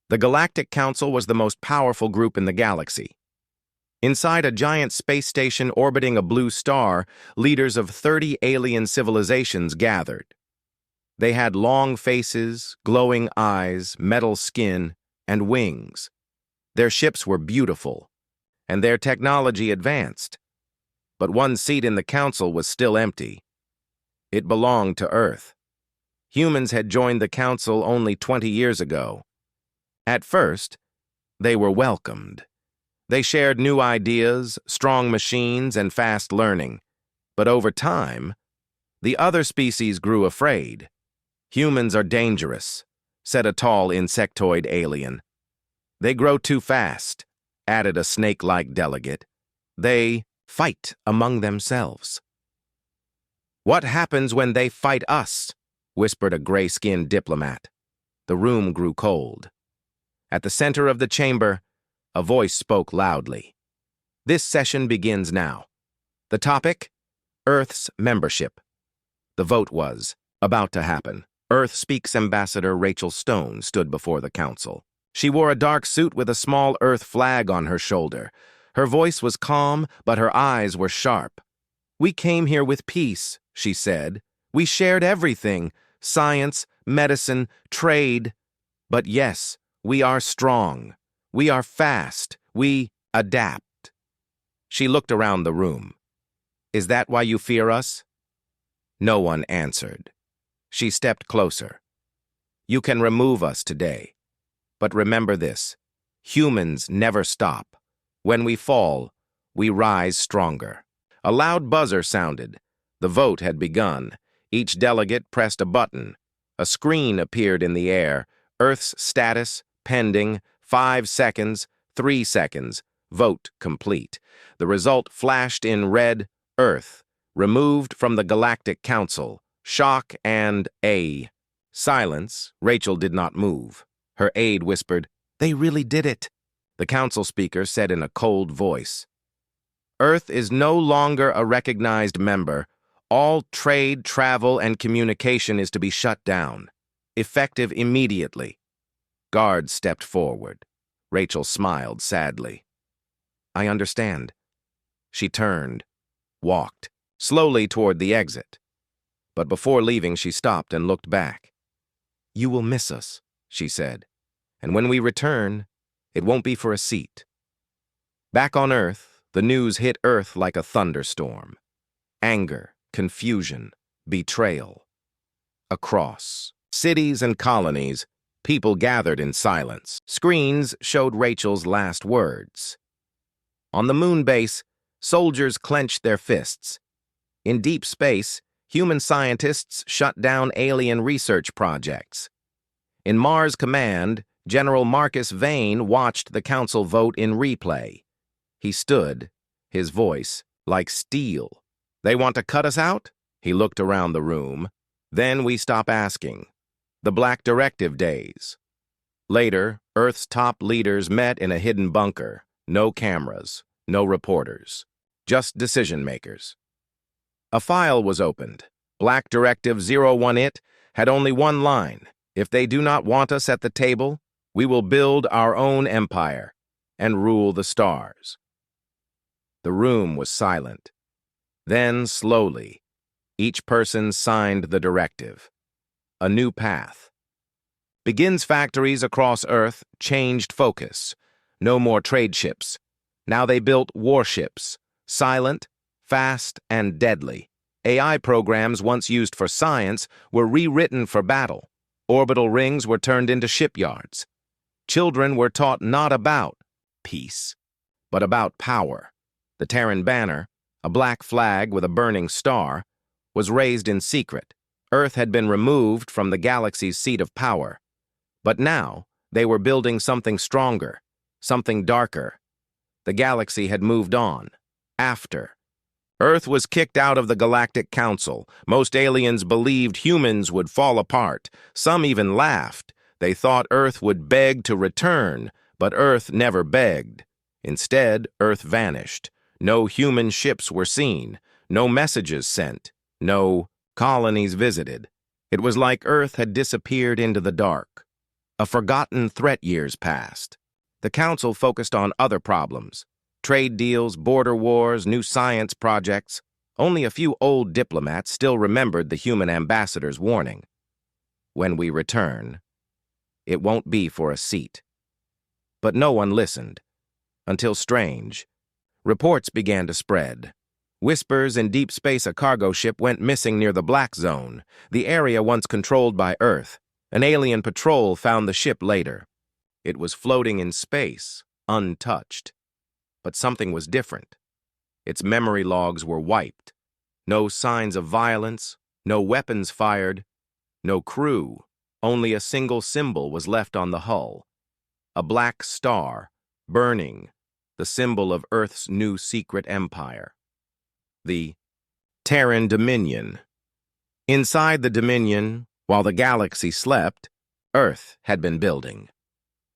The Galactic Council was the most powerful group in the galaxy. Inside a giant space station orbiting a blue star, leaders of 30 alien civilizations gathered. They had long faces, glowing eyes, metal skin, and wings. Their ships were beautiful, and their technology advanced. But one seat in the council was still empty. It belonged to Earth. Humans had joined the council only 20 years ago. At first, they were welcomed. They shared new ideas, strong machines, and fast learning. But over time, the other species grew afraid. "Humans are dangerous," said a tall insectoid alien. "They grow too fast," added a snake-like delegate. "They fight among themselves." "What happens when they fight us?" whispered a gray-skinned diplomat. The room grew cold. At the center of the chamber, a voice spoke loudly. "This session begins now. The topic? Earth's membership." The vote was about to happen. Earth Speaks Ambassador Rachel Stone stood before the council. She wore a dark suit with a small Earth flag on her shoulder. Her voice was calm, but her eyes were sharp. "We came here with peace," she said. "We shared everything, science, medicine, trade. But yes, we are strong. We are fast. We adapt." She looked around the room. "Is that why you fear us?" No one answered. She stepped closer. "You can remove us today. But remember this, humans never stop. When we fall, we rise stronger." A loud buzzer sounded. The vote had begun. Each delegate pressed a button. A screen appeared in the air. Earth's status, pending, 5 seconds, 3 seconds, vote complete. The result flashed in red, Earth, removed from the Galactic Council. Shock and silence. Rachel did not move. Her aide whispered, "They really did it." The council speaker said in a cold voice, "Earth is no longer a recognized member. All trade, travel, and communication is to be shut down. Effective immediately." Guards stepped forward. Rachel smiled sadly. "I understand." She turned, walked, slowly toward the exit. But before leaving, she stopped and looked back. "You will miss us," she said. "And when we return, it won't be for a seat." Back on Earth, the news hit Earth like a thunderstorm. Anger, confusion, betrayal. Across cities and colonies, people gathered in silence. Screens showed Rachel's last words. On the moon base, soldiers clenched their fists. In deep space, human scientists shut down alien research projects. In Mars Command, General Marcus Vane watched the council vote in replay. He stood, his voice like steel. "They want to cut us out?" He looked around the room. "Then we stop asking." The Black Directive days. Later, Earth's top leaders met in a hidden bunker. No cameras, no reporters, just decision-makers. A file was opened. Black Directive 01-IT had only one line. "If they do not want us at the table, we will build our own empire and rule the stars." The room was silent. Then, slowly, each person signed the directive. A new path. Begins factories across Earth changed focus. No more trade ships. Now they built warships, silent, fast, and deadly. AI programs once used for science were rewritten for battle. Orbital rings were turned into shipyards. Children were taught not about peace, but about power. The Terran banner, a black flag with a burning star, was raised in secret. Earth had been removed from the galaxy's seat of power. But now, they were building something stronger, something darker. The galaxy had moved on. After. Earth was kicked out of the Galactic Council. Most aliens believed humans would fall apart. Some even laughed. They thought Earth would beg to return, but Earth never begged. Instead, Earth vanished. No human ships were seen. No messages sent. No colonies visited. It was like Earth had disappeared into the dark. A forgotten threat years passed. The Council focused on other problems: trade deals, border wars, new science projects. Only a few old diplomats still remembered the human ambassador's warning. When we return, it won't be for a seat. But no one listened, until strange reports began to spread. Whispers in deep space a cargo ship went missing near the Black Zone, the area once controlled by Earth. An alien patrol found the ship later. It was floating in space, untouched. But something was different. Its memory logs were wiped. No signs of violence, no weapons fired, no crew. Only a single symbol was left on the hull. A black star, burning, the symbol of Earth's new secret empire. The Terran Dominion. Inside the Dominion, while the galaxy slept, Earth had been building.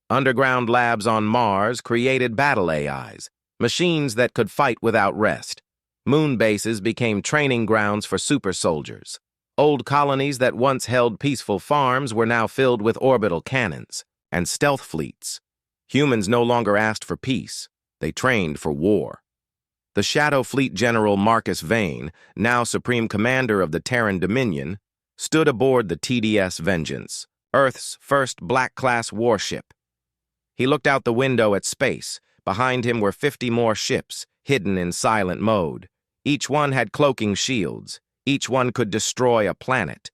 Underground labs on Mars created battle AIs, machines that could fight without rest. Moon bases became training grounds for super soldiers. Old colonies that once held peaceful farms were now filled with orbital cannons and stealth fleets. Humans no longer asked for peace. They trained for war. The Shadow Fleet General Marcus Vane, now Supreme Commander of the Terran Dominion, stood aboard the TDS Vengeance, Earth's first Black-class warship. He looked out the window at space. Behind him were 50 more ships, hidden in silent mode. Each one had cloaking shields. Each one could destroy a planet.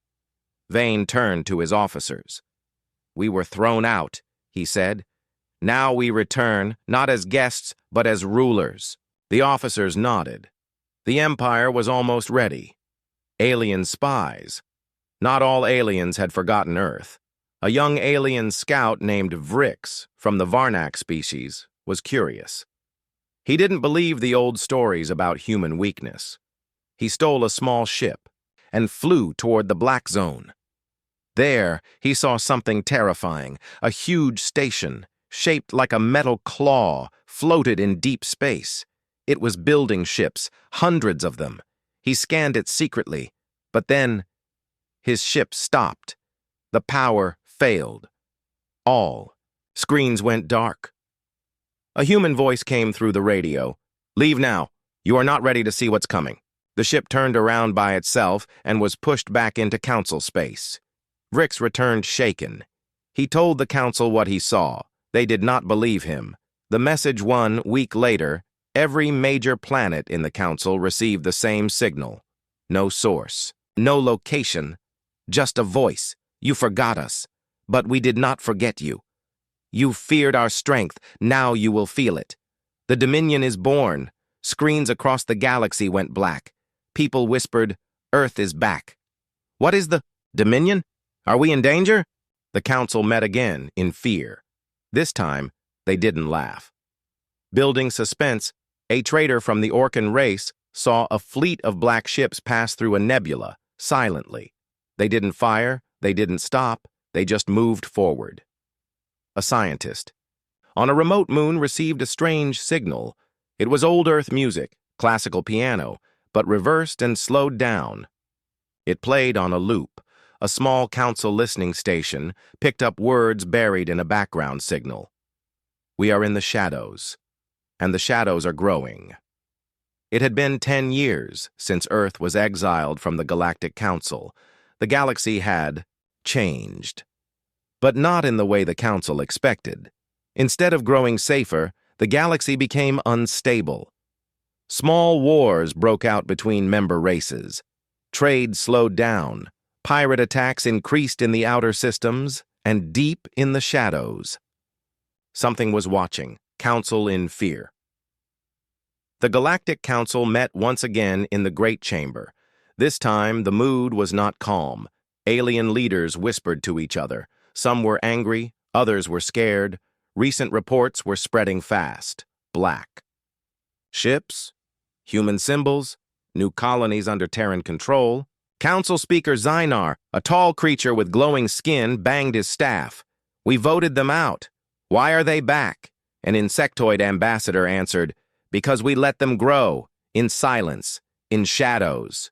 Vane turned to his officers. "We were thrown out," he said. "Now we return, not as guests, but as rulers." The officers nodded. The Empire was almost ready. Alien spies. Not all aliens had forgotten Earth. A young alien scout named Vrix, from the Varnak species, was curious. He didn't believe the old stories about human weakness. He stole a small ship and flew toward the Black Zone. There, he saw something terrifying. A huge station, shaped like a metal claw, floated in deep space. It was building ships, hundreds of them. He scanned it secretly, but then his ship stopped. The power failed. All screens went dark. A human voice came through the radio. "Leave now. You are not ready to see what's coming." The ship turned around by itself and was pushed back into Council space. Vrix returned shaken. He told the Council what he saw. They did not believe him. The message 1 week later, every major planet in the Council received the same signal. No source, no location, just a voice. "You forgot us, but we did not forget you. You feared our strength, now you will feel it. The Dominion is born." Screens across the galaxy went black. People whispered, "Earth is back." "What is the Dominion? Are we in danger?" The Council met again in fear. This time, they didn't laugh. Building suspense, a trader from the Orcan race saw a fleet of black ships pass through a nebula, silently. They didn't fire, they didn't stop, they just moved forward. A scientist on a remote moon received a strange signal. It was old Earth music, classical piano, but reversed and slowed down. It played on a loop. A small Council listening station picked up words buried in a background signal. "We are in the shadows, and the shadows are growing." It had been 10 years since Earth was exiled from the Galactic Council. The galaxy had changed. But not in the way the Council expected. Instead of growing safer, the galaxy became unstable. Small wars broke out between member races. Trade slowed down. Pirate attacks increased in the outer systems and deep in the shadows. Something was watching, Council in fear. The Galactic Council met once again in the Great Chamber. This time, the mood was not calm. Alien leaders whispered to each other. Some were angry, others were scared. Recent reports were spreading fast. Black. Ships, human symbols, new colonies under Terran control. Council Speaker Zynar, a tall creature with glowing skin, banged his staff. "We voted them out. Why are they back?" An insectoid ambassador answered, "Because we let them grow, in silence, in shadows."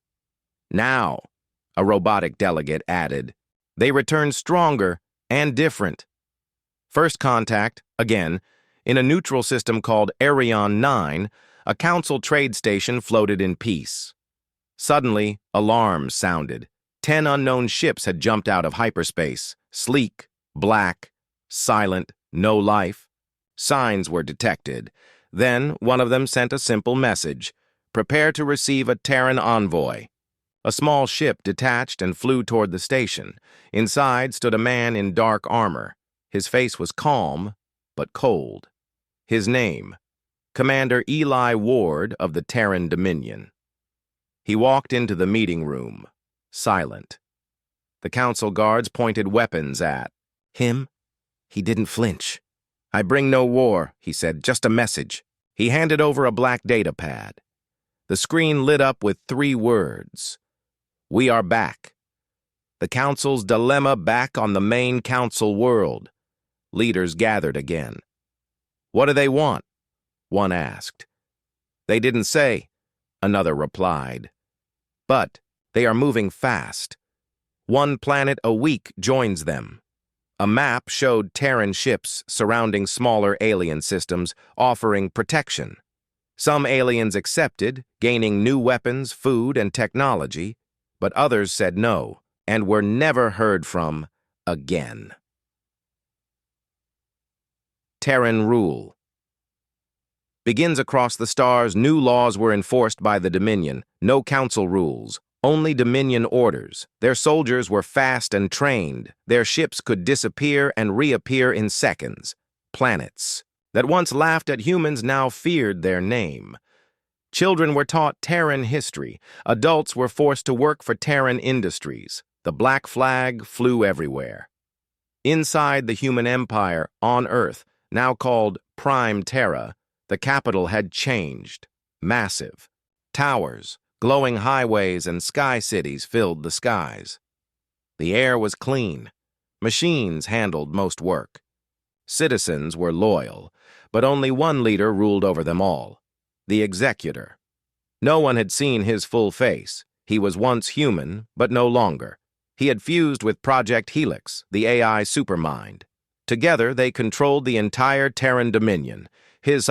"Now," a robotic delegate added, "they return stronger and different." First contact, again, in a neutral system called Arion 9, a council trade station floated in peace. Suddenly, alarms sounded. 10 unknown ships had jumped out of hyperspace, sleek, black, silent, no life. Signs were detected. Then, one of them sent a simple message: prepare to receive a Terran envoy. A small ship detached and flew toward the station. Inside stood a man in dark armor. His face was calm, but cold. His name, Commander Eli Ward of the Terran Dominion. He walked into the meeting room, silent. The council guards pointed weapons at him. He didn't flinch. "I bring no war," he said, "just a message." He handed over a black data pad. The screen lit up with 3 words: "We are back." The council's dilemma back on the main council world. Leaders gathered again. "What do they want?" one asked. "They didn't say," another replied. "But they are moving fast. 1 planet a week joins them." A map showed Terran ships surrounding smaller alien systems, offering protection. Some aliens accepted, gaining new weapons, food, and technology, but others said no and were never heard from again. Terran rule. Begins across the stars, new laws were enforced by the Dominion. No council rules, only Dominion orders. Their soldiers were fast and trained. Their ships could disappear and reappear in seconds. Planets that once laughed at humans now feared their name. Children were taught Terran history. Adults were forced to work for Terran industries. The black flag flew everywhere. Inside the human empire, on Earth, now called Prime Terra, the capital had changed. Massive. Towers, glowing highways, and sky cities filled the skies. The air was clean. Machines handled most work. Citizens were loyal, but only one leader ruled over them all: the Executor. No one had seen his full face. He was once human, but no longer. He had fused with Project Helix, the AI supermind. Together, they controlled the entire Terran Dominion. His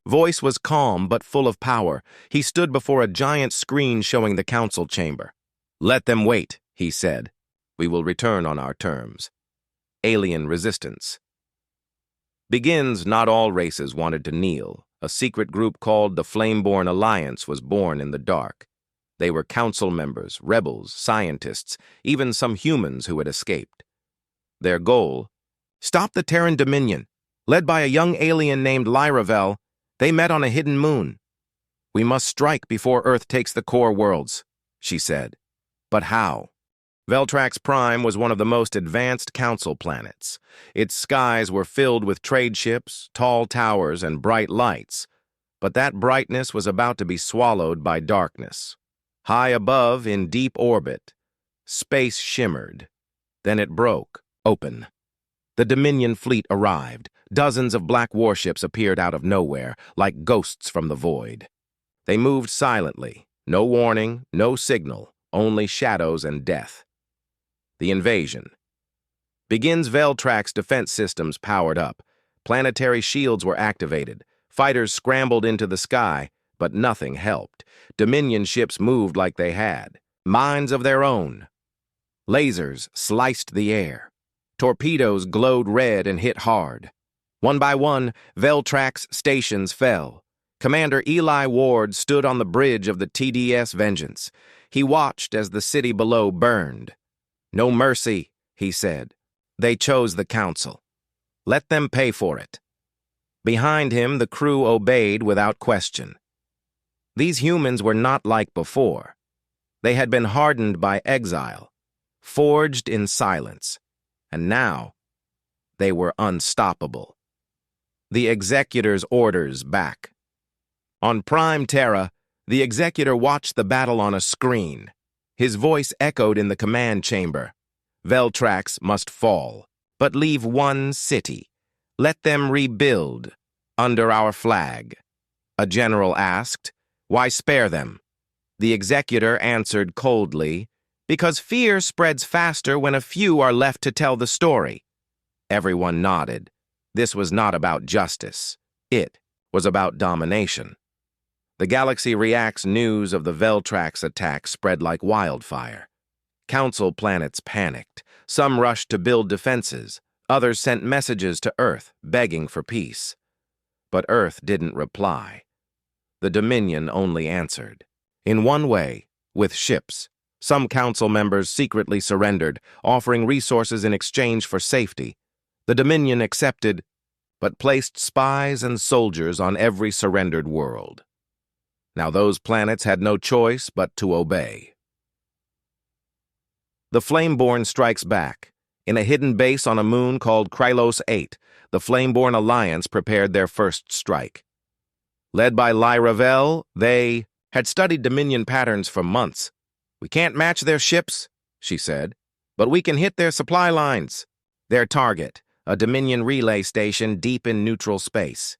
voice was calm but full of power. He stood before a giant screen showing the council chamber. "Let them wait," he said. "We will return on our terms." Alien resistance. Begins, not all races wanted to kneel. A secret group called the Flameborn Alliance was born in the dark. They were council members, rebels, scientists, even some humans who had escaped. Their goal: stop the Terran Dominion. Led by a young alien named Lyravel, they met on a hidden moon. "We must strike before Earth takes the core worlds," she said. But how? Veltrax Prime was one of the most advanced council planets. Its skies were filled with trade ships, tall towers, and bright lights. But that brightness was about to be swallowed by darkness. High above, in deep orbit, space shimmered. Then it broke, open. The Dominion fleet arrived. Dozens of black warships appeared out of nowhere, like ghosts from the void. They moved silently. No warning, no signal, only shadows and death. The invasion. Begins. Veltrax defense systems powered up. Planetary shields were activated. Fighters scrambled into the sky, but nothing helped. Dominion ships moved like they had minds of their own. Lasers sliced the air. Torpedoes glowed red and hit hard. One by one, Veltrax stations fell. Commander Eli Ward stood on the bridge of the TDS Vengeance. He watched as the city below burned. "No mercy," he said. "They chose the council. Let them pay for it." Behind him, the crew obeyed without question. These humans were not like before. They had been hardened by exile, forged in silence, and now they were unstoppable. The Executor's orders back. On Prime Terra, the Executor watched the battle on a screen. His voice echoed in the command chamber. Veltrax must fall, but leave one city. Let them rebuild under our flag. A general asked, "Why spare them?" The Executor answered coldly, "Because fear spreads faster when a few are left to tell the story." Everyone nodded. This was not about justice. It was about domination. The galaxy reacts news of the Veltrax attack spread like wildfire. Council planets panicked. Some rushed to build defenses. Others sent messages to Earth, begging for peace. But Earth didn't reply. The Dominion only answered. In one way, with ships. Some council members secretly surrendered, offering resources in exchange for safety. The Dominion accepted, but placed spies and soldiers on every surrendered world. Now those planets had no choice but to obey. The Flameborn strikes back. In a hidden base on a moon called Krylos 8, the Flameborn Alliance prepared their first strike. Led by Lyra Vell, they had studied Dominion patterns for months. "We can't match their ships," she said, "but we can hit their supply lines." Their target, a Dominion relay station deep in neutral space.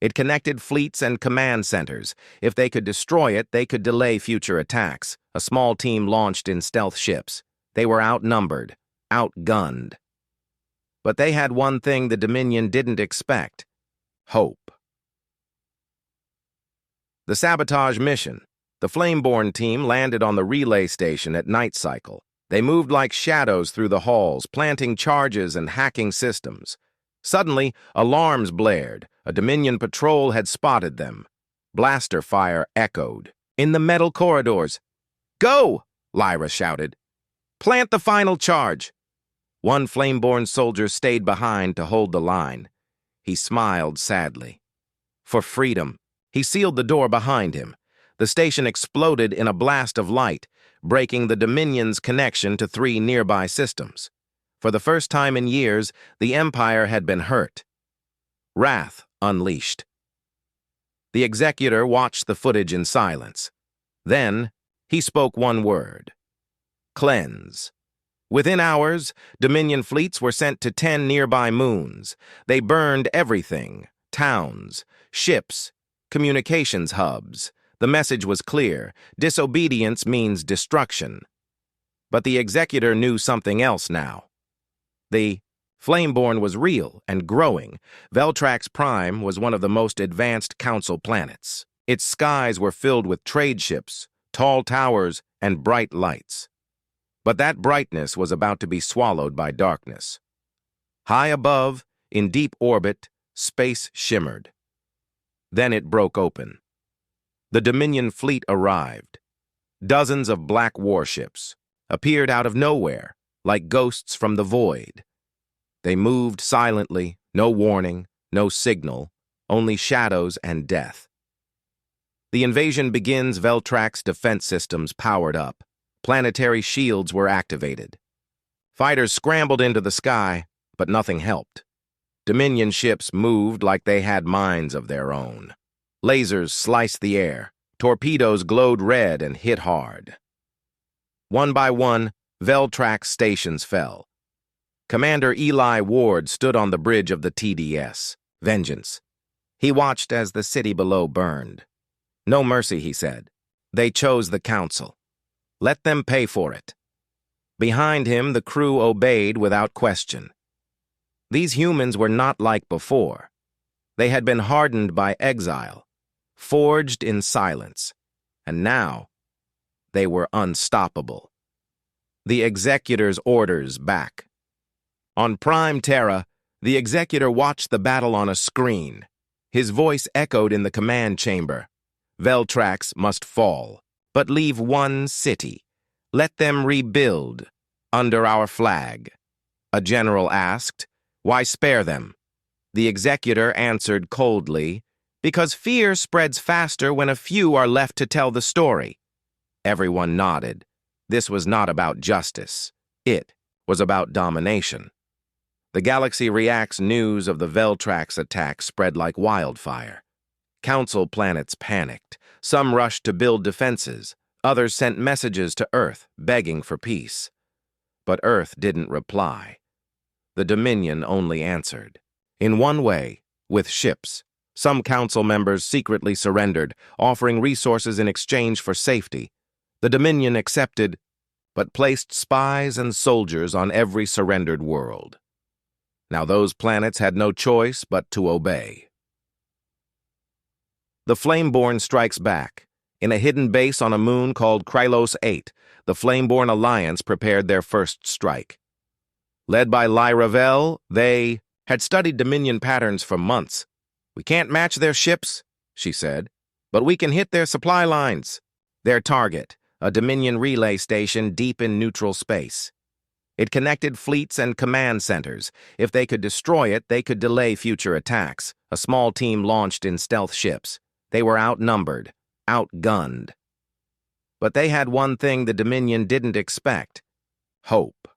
It connected fleets and command centers. If they could destroy it, they could delay future attacks. A small team launched in stealth ships. They were outnumbered, outgunned. But they had one thing the Dominion didn't expect: hope. The sabotage mission. The Flameborn team landed on the relay station at night cycle. They moved like shadows through the halls, planting charges and hacking systems. Suddenly, alarms blared. A Dominion patrol had spotted them. Blaster fire echoed. In the metal corridors. "Go!" Lyra shouted. "Plant the final charge." One Flameborn soldier stayed behind to hold the line. He smiled sadly. For freedom. He sealed the door behind him. The station exploded in a blast of light, breaking the Dominion's connection to 3 nearby systems. For the first time in years, the Empire had been hurt. Wrath unleashed. The Executor watched the footage in silence. Then, he spoke one word: cleanse. Within hours, Dominion fleets were sent to 10 nearby moons. They burned everything: towns, ships, communications hubs. The message was clear: disobedience means destruction. But the Executor knew something else now. The Flameborn was real and growing. Veltrax Prime was one of the most advanced Council planets. Its skies were filled with trade ships, tall towers, and bright lights. But that brightness was about to be swallowed by darkness. High above, in deep orbit, space shimmered. Then it broke open. The Dominion fleet arrived. Dozens of black warships appeared out of nowhere, like ghosts from the void. They moved silently, no warning, no signal, only shadows and death. The invasion begins. Veltrax defense systems powered up. Planetary shields were activated. Fighters scrambled into the sky, but nothing helped. Dominion ships moved like they had minds of their own. Lasers sliced the air. Torpedoes glowed red and hit hard. One by one, Veltrax stations fell. Commander Eli Ward stood on the bridge of the TDS. Vengeance. He watched as the city below burned. "No mercy," he said. "They chose the Council. Let them pay for it." Behind him, the crew obeyed without question. These humans were not like before. They had been hardened by exile, forged in silence, and now they were unstoppable. The Executor's orders back. On Prime Terra, the Executor watched the battle on a screen. His voice echoed in the command chamber. "Veltrax must fall, but leave one city. Let them rebuild under our flag." A general asked, "Why spare them?" The Executor answered coldly, "Because fear spreads faster when a few are left to tell the story." Everyone nodded. This was not about justice. It was about domination. The galaxy reacts news of the Veltrax attack spread like wildfire. Council planets panicked. Some rushed to build defenses. Others sent messages to Earth, begging for peace. But Earth didn't reply. The Dominion only answered. In one way, with ships. Some council members secretly surrendered, offering resources in exchange for safety. The Dominion accepted, but placed spies and soldiers on every surrendered world. Now those planets had no choice but to obey. The Flameborn strikes back. In a hidden base on a moon called Krylos 8, the Flameborn Alliance prepared their first strike. Led by Lyravel, they had studied Dominion patterns for months. "We can't match their ships," she said, "but we can hit their supply lines." Their target, a Dominion relay station deep in neutral space. It connected fleets and command centers. If they could destroy it, they could delay future attacks. A small team launched in stealth ships. They were outnumbered, outgunned. But they had one thing the Dominion didn't expect: hope.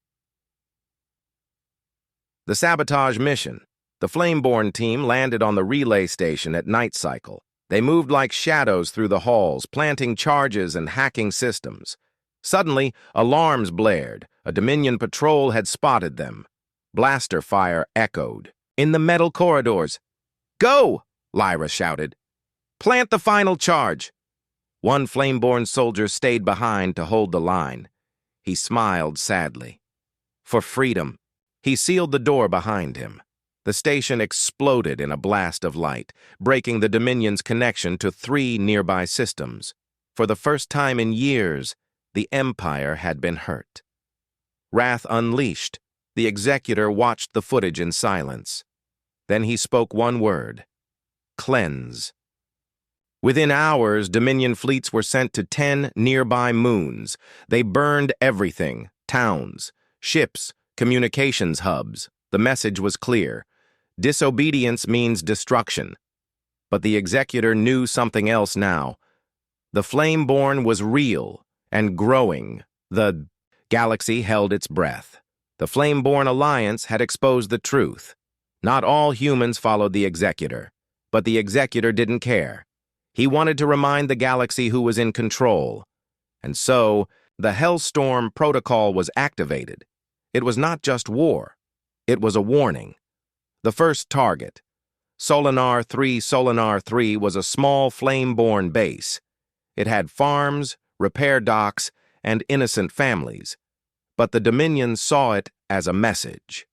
The sabotage mission. The Flameborn team landed on the relay station at night cycle. They moved like shadows through the halls, planting charges and hacking systems. Suddenly, alarms blared. A Dominion patrol had spotted them. Blaster fire echoed. In the metal corridors. "Go!" Lyra shouted. "Plant the final charge." One Flameborn soldier stayed behind to hold the line. He smiled sadly. For freedom. He sealed the door behind him. The station exploded in a blast of light, breaking the Dominion's connection to 3 nearby systems. For the first time in years, the Empire had been hurt. Wrath unleashed, the Executor watched the footage in silence. Then he spoke one word: cleanse. Within hours, Dominion fleets were sent to 10 nearby moons. They burned everything: towns, ships, communications hubs. The message was clear: disobedience means destruction. But the Executor knew something else now. The Flameborn was real and growing. The galaxy held its breath. The Flameborn Alliance had exposed the truth. Not all humans followed the Executor, but the Executor didn't care. He wanted to remind the galaxy who was in control. And so, the Hellstorm Protocol was activated. It was not just war. It was a warning. The first target, Solinar 3, was a small Flameborn base. It had farms, repair docks, and innocent families. But the Dominion saw it as a message.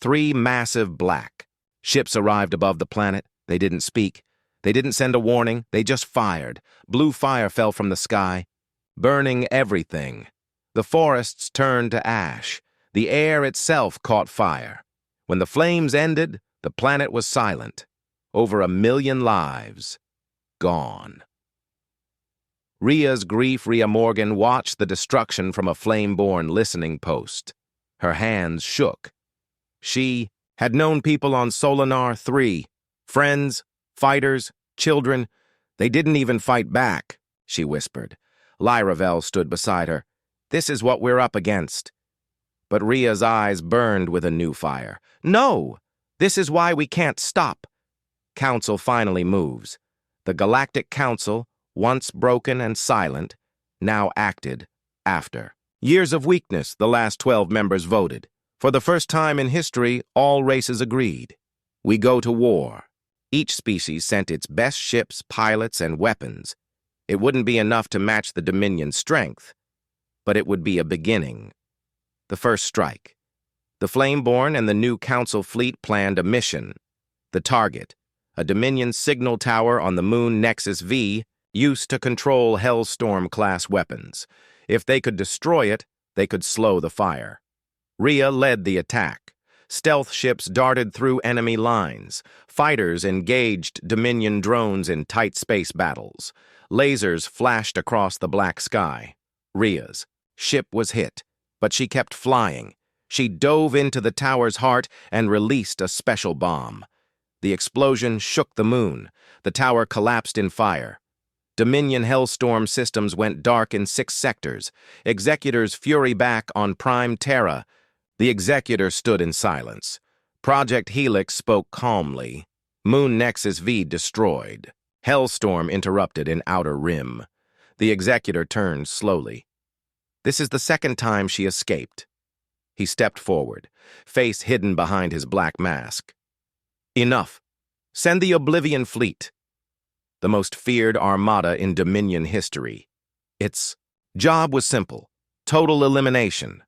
3 massive black ships arrived above the planet. They didn't speak. They didn't send a warning. They just fired. Blue fire fell from the sky, burning everything. The forests turned to ash. The air itself caught fire. When the flames ended, the planet was silent. Over 1 million lives gone. Rhea's grief, Rhea Morgan, watched the destruction from a Flameborn listening post. Her hands shook. She had known people on Solinar 3, friends, fighters, children. They didn't even fight back, she whispered. Lyravel stood beside her. "This is what we're up against." But Rhea's eyes burned with a new fire. "No! This is why we can't stop." Council finally moves. The Galactic Council, once broken and silent, now acted after. Years of weakness, the last 12 members voted. For the first time in history, all races agreed. We go to war. Each species sent its best ships, pilots, and weapons. It wouldn't be enough to match the Dominion's strength, but it would be a beginning. The first strike. The Flameborn and the new Council fleet planned a mission. The target, a Dominion signal tower on the moon Nexus V, used to control Hellstorm-class weapons. If they could destroy it, they could slow the fire. Rhea led the attack. Stealth ships darted through enemy lines. Fighters engaged Dominion drones in tight space battles. Lasers flashed across the black sky. Rhea's ship was hit, but she kept flying. She dove into the tower's heart and released a special bomb. The explosion shook the moon. The tower collapsed in fire. Dominion Hellstorm systems went dark in 6 sectors. Executors fury back on Prime Terra. The Executor stood in silence. Project Helix spoke calmly. Moon Nexus V destroyed. Hellstorm interrupted in Outer Rim. The Executor turned slowly. This is the second time she escaped. He stepped forward, face hidden behind his black mask. Enough. Send the Oblivion Fleet. The most feared armada in Dominion history. Its job was simple: total elimination.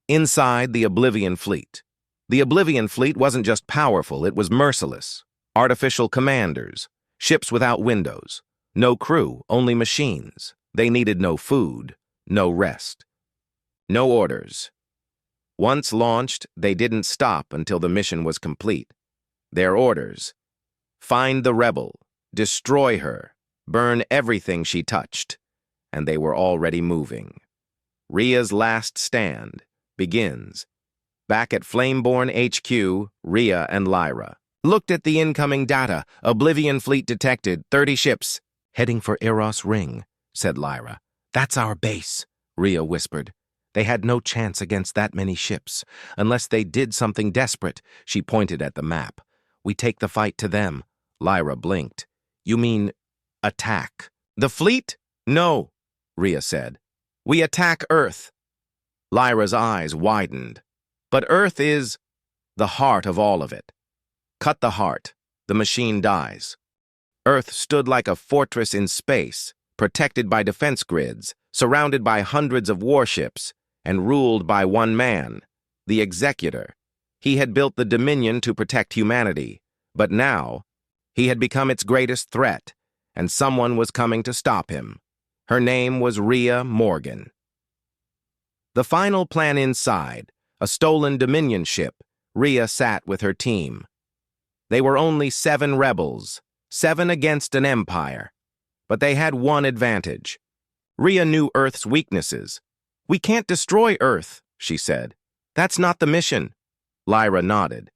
Inside the Oblivion Fleet, The Oblivion fleet wasn't just powerful, it was merciless. Artificial commanders, ships without windows, no crew, only machines. They needed no food, no rest, no orders. Once launched, they didn't stop until the mission was complete. Their orders: find the rebel, destroy her, burn everything she touched. And they were already moving. Rhea's last stand begins. Back at Flameborn HQ, Rhea and Lyra looked at the incoming data. Oblivion fleet detected, 30 ships. Heading for Eros Ring, said Lyra. That's our base, Rhea whispered. They had no chance against that many ships. Unless they did something desperate, she pointed at the map. We take the fight to them. Lyra blinked. You mean attack? The fleet? No, Rhea said. We attack Earth. Lyra's eyes widened. But Earth is the heart of all of it. Cut the heart, the machine dies. Earth stood like a fortress in space, protected by defense grids, surrounded by hundreds of warships, and ruled by one man, the Executor. He had built the Dominion to protect humanity, but now he had become its greatest threat, and someone was coming to stop him. Her name was Rhea Morgan. The final plan inside, a stolen Dominion ship, Rhea sat with her team. They were only 7 rebels, 7 against an empire, but they had one advantage. Rhea knew Earth's weaknesses. We can't destroy Earth, she said. That's not the mission. Lyra nodded.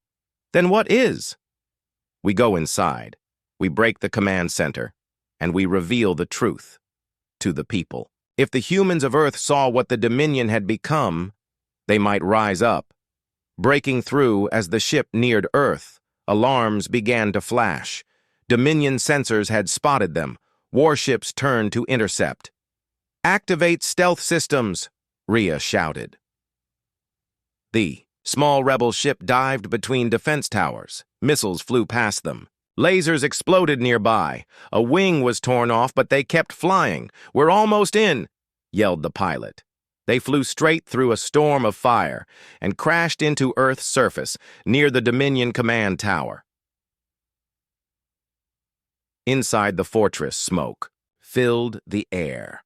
Then what is? We go inside. We break the command center, and we reveal the truth to the people. If the humans of Earth saw what the Dominion had become, they might rise up. Breaking through as the ship neared Earth, alarms began to flash. Dominion sensors had spotted them. Warships turned to intercept. Activate stealth systems, Rhea shouted. The small rebel ship dived between defense towers. Missiles flew past them. Lasers exploded nearby. A wing was torn off, but they kept flying. We're almost in, yelled the pilot. They flew straight through a storm of fire and crashed into Earth's surface near the Dominion command tower. Inside the fortress, smoke filled the air.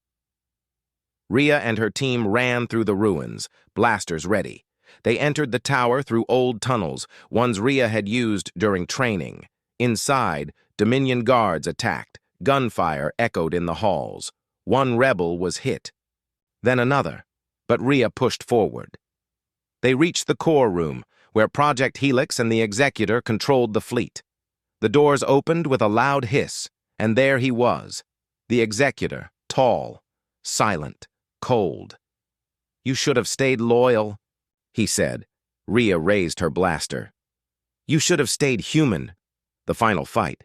Rhea and her team ran through the ruins, blasters ready. They entered the tower through old tunnels, ones Rhea had used during training. Inside, Dominion guards attacked. Gunfire echoed in the halls. One rebel was hit. Then another, but Rhea pushed forward. They reached the core room, where Project Helix and the Executor controlled the fleet. The doors opened with a loud hiss, and there he was, the Executor, tall, silent, cold. You should have stayed loyal, he said. Rhea raised her blaster. You should have stayed human. The final fight.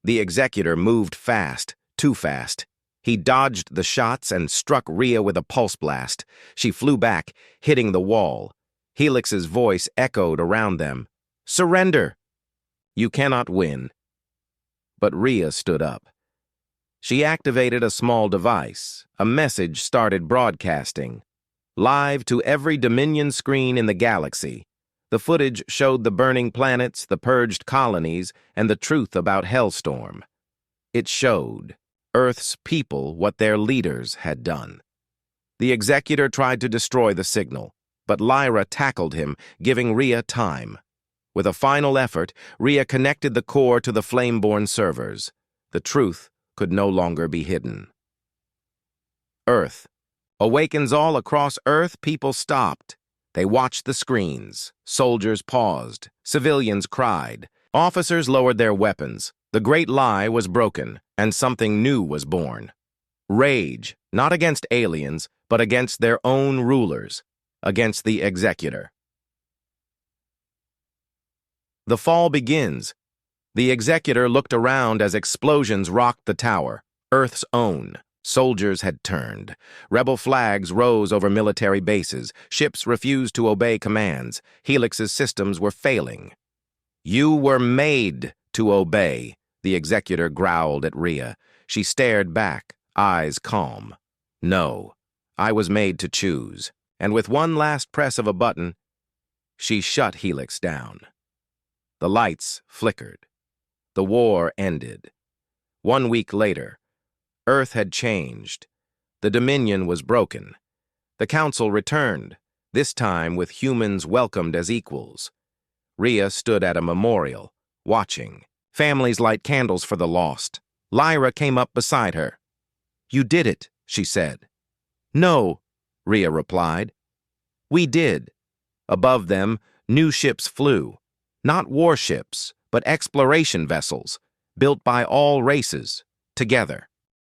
The Executor moved fast, too fast. He dodged the shots and struck Rhea with a pulse blast. She flew back, hitting the wall. Helix's voice echoed around them. Surrender! You cannot win. But Rhea stood up. She activated a small device. A message started broadcasting. Live to every Dominion screen in the galaxy. The footage showed the burning planets, the purged colonies, and the truth about Hellstorm. It showed Earth's people what their leaders had done. The Executor tried to destroy the signal, but Lyra tackled him, giving Rhea time. With a final effort, Rhea connected the core to the Flameborn servers. The truth could no longer be hidden. Earth. Awakens all across Earth, people stopped. They watched the screens. Soldiers paused. Civilians cried. Officers lowered their weapons. The great lie was broken, and something new was born. Rage, not against aliens, but against their own rulers, against the Executor. The fall begins. The Executor looked around as explosions rocked the tower, Earth's own. Soldiers had turned. Rebel flags rose over military bases. Ships refused to obey commands. Helix's systems were failing. You were made to obey, the Executor growled at Rhea. She stared back, eyes calm. No, I was made to choose. And with one last press of a button, She shut Helix down. The lights flickered. The war ended. 1 week later, Earth had changed. The Dominion was broken. The Council returned, this time with humans welcomed as equals. Rhea stood at a memorial, watching. Families light candles for the lost. Lyra came up beside her. "You did it," she said. "No," Rhea replied. "We did." Above them, new ships flew. Not warships, but exploration vessels, built by all races, together.